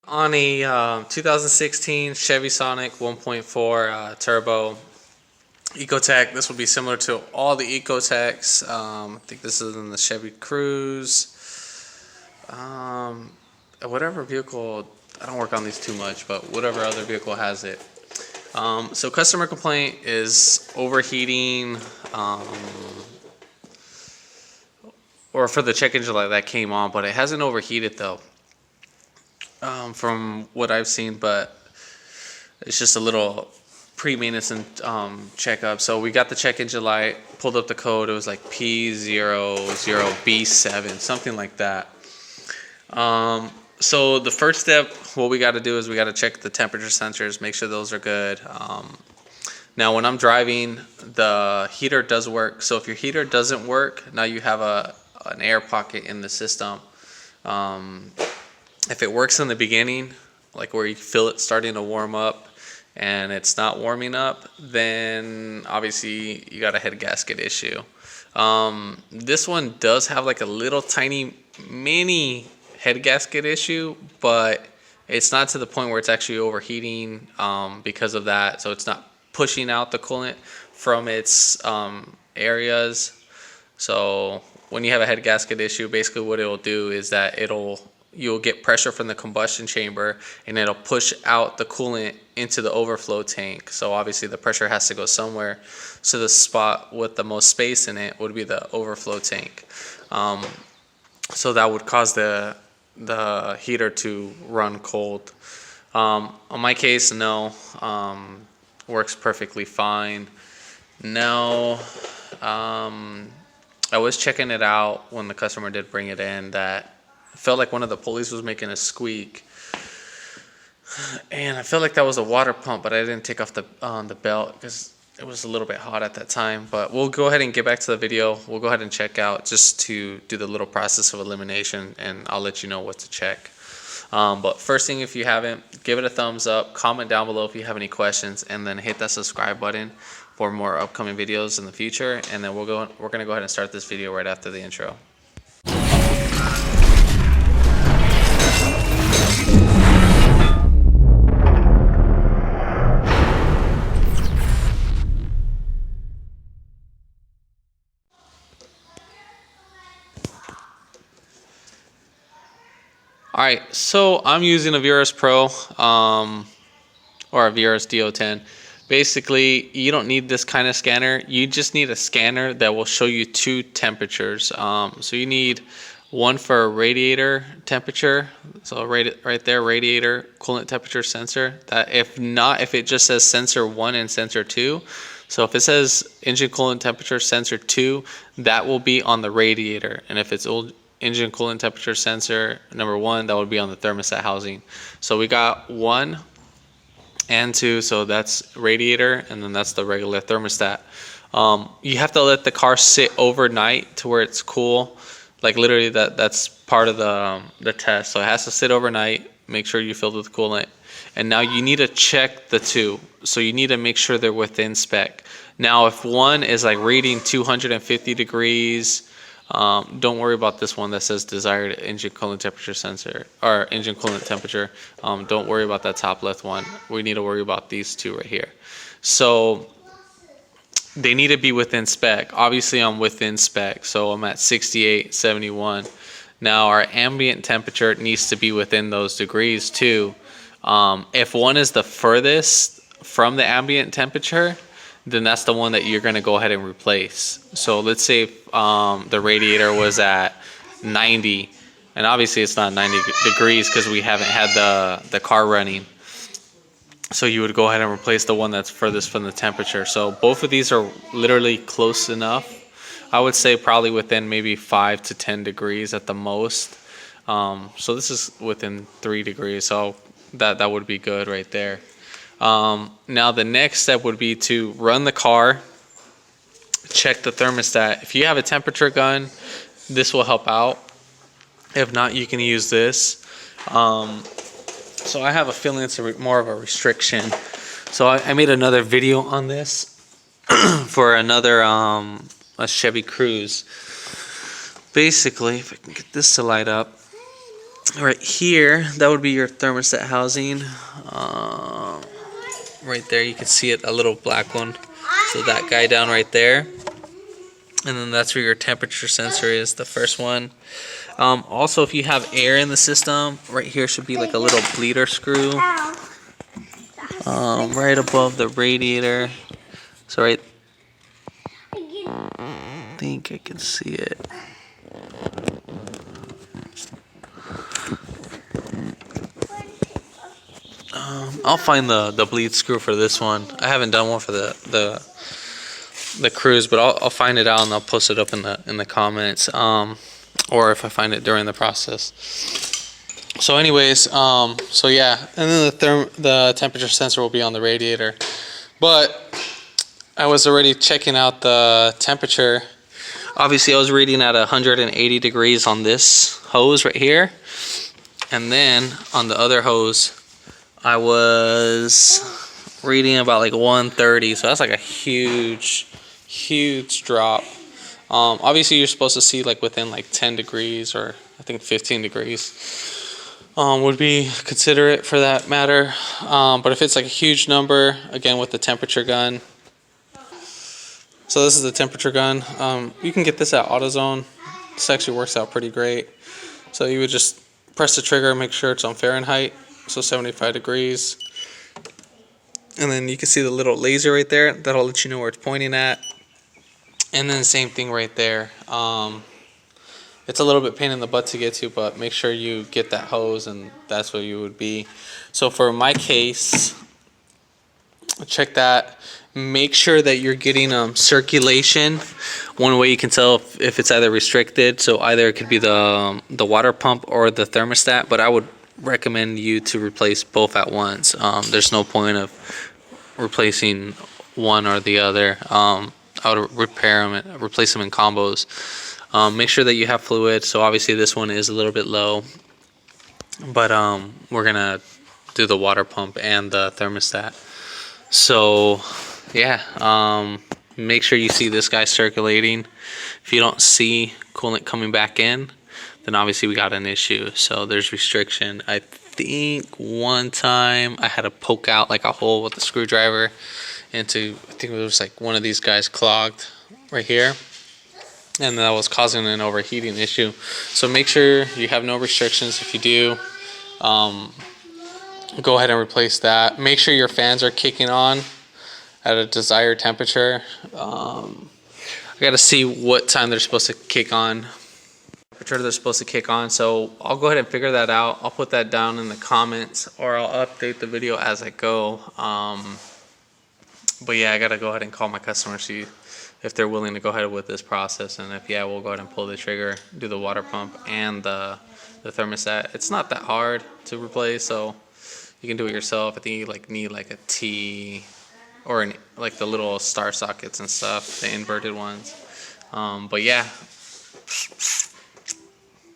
On a 2016 Chevy Sonic 1.4 turbo ecotec. This will be similar to all the ecotecs. I think this is in the Chevy Cruze. Whatever vehicle, I don't work on these too much, but whatever other vehicle has it. So customer complaint is overheating, or for the check engine light that came on, but it hasn't overheated though. From what I've seen, but it's just a little pre-maintenance and checkup. So we got the check engine light, pulled up the code. It was like P00B7, something like that. So the first step, what we got to do is we got to check the temperature sensors, make sure those are good. Now when I'm driving, the heater does work. So if your heater doesn't work, now you have an air pocket in the system. If it works in the beginning, like where you feel it starting to warm up and it's not warming up, then obviously you got a head gasket issue. This one does have like a little tiny mini head gasket issue, but it's not to the point where it's actually overheating because of that. So it's not pushing out the coolant from its areas. So when you have a head gasket issue, basically what it'll do is that you'll get pressure from the combustion chamber and it'll push out the coolant into the overflow tank. So obviously the pressure has to go somewhere. So the spot with the most space in it would be the overflow tank. So that would cause the heater to run cold. On my case, no, works perfectly fine. No, I was checking it out when the customer did bring it in, that I felt like one of the pulleys was making a squeak, and I felt like that was a water pump, but I didn't take off the belt because it was a little bit hot at that time. But we'll go ahead and get back to the video. We'll go ahead and check out just to do the little process of elimination, and I'll let you know what to check. But first thing, if you haven't, give it a thumbs up, comment down below if you have any questions, and then hit that subscribe button for more upcoming videos in the future. And then we're gonna go ahead and start this video right after the intro. All right, so I'm using a VRS Pro or a VRS DO10. Basically, you don't need this kind of scanner. You just need a scanner that will show you two temperatures. So you need one for radiator temperature. So right there, radiator coolant temperature sensor. That if it just says sensor 1 and sensor 2. So if it says engine coolant temperature sensor 2, that will be on the radiator. And if it's engine coolant temperature sensor number 1, that would be on the thermostat housing. So we got 1 and 2, so that's radiator, and then that's the regular thermostat. You have to let the car sit overnight to where it's cool. Like literally that's part of the test. So it has to sit overnight, make sure you fill it with coolant. And now you need to check the two. So you need to make sure they're within spec. Now if one is like reading 250 degrees, don't worry about this one that says desired engine coolant temperature sensor or engine coolant temperature. Don't worry about that top left one. We need to worry about these two right here. So they need to be within spec. Obviously I'm within spec, so I'm at 68, 71. Now our ambient temperature needs to be within those degrees too. If one is the furthest from the ambient temperature, then that's the one that you're going to go ahead and replace. So let's say the radiator was at 90, and obviously it's not 90 degrees because we haven't had the car running. So you would go ahead and replace the one that's furthest from the temperature. So both of these are literally close enough. I would say probably within maybe 5 to 10 degrees at the most. So this is within 3 degrees, so that would be good right there. Now the next step would be to run the car, check the thermostat. If you have a temperature gun, this will help out. If not, you can use this. So I have a feeling it's more of a restriction. So I made another video on this for another a Chevy Cruze. Basically, if I can get this to light up, Right here, that would be your thermostat housing. Right there, you can see it, a little black one. So that guy down right there. And then that's where your temperature sensor is, the first one. Also, if you have air in the system, right here should be like a little bleeder screw. Right above the radiator. So right, I think I can see it. I'll find the bleed screw for this one. I haven't done one for the cruise, but I'll find it out and I'll post it up in the comments. Or if I find it during the process. So anyways, so yeah, and then the temperature sensor will be on the radiator. But I was already checking out the temperature. Obviously, I was reading at 180 degrees on this hose right here, and then on the other hose, I was reading about like 130. So that's like a huge drop. Obviously, you're supposed to see like within like 10 degrees or I think 15 degrees. Would be considerate for that matter. But if it's like a huge number, again with the temperature gun. So this is the temperature gun. You can get this at AutoZone. This actually works out pretty great. So you would just press the trigger, make sure it's on Fahrenheit, so 75 degrees. And then you can see the little laser right there. That'll let you know where it's pointing at. And then same thing right there. It's a little bit pain in the butt to get to, but make sure you get that hose, and that's what you would be. So for my case, check that. Make sure that you're getting circulation. One way you can tell if it's either restricted, so either it could be the water pump or the thermostat, but I would recommend you to replace both at once. There's no point of replacing one or the other. I would replace them in combos. Make sure that you have fluid. So obviously this one is a little bit low, but we're gonna do the water pump and the thermostat. So yeah, make sure you see this guy circulating. If you don't see coolant coming back in, then obviously we got an issue. So there's restriction. I think one time I had to poke out like a hole with a screwdriver into, I think it was like one of these guys clogged right here, and that was causing an overheating issue. So make sure you have no restrictions. If you do, go ahead and replace that. Make sure your fans are kicking on at a desired temperature. I got to see what time they're supposed to kick on. Temperature they're supposed to kick on. So I'll go ahead and figure that out. I'll put that down in the comments, or I'll update the video as I go. But yeah, I got to go ahead and call my customer, see if they're willing to go ahead with this process, and if yeah, we'll go ahead and pull the trigger, do the water pump and the thermostat. It's not that hard to replace, so you can do it yourself. I think you like need like a T or like the little star sockets and stuff, the inverted ones. But yeah.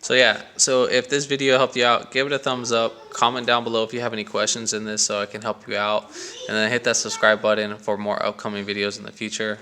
So yeah, so if this video helped you out, give it a thumbs up, comment down below if you have any questions in this so I can help you out, and then hit that subscribe button for more upcoming videos in the future.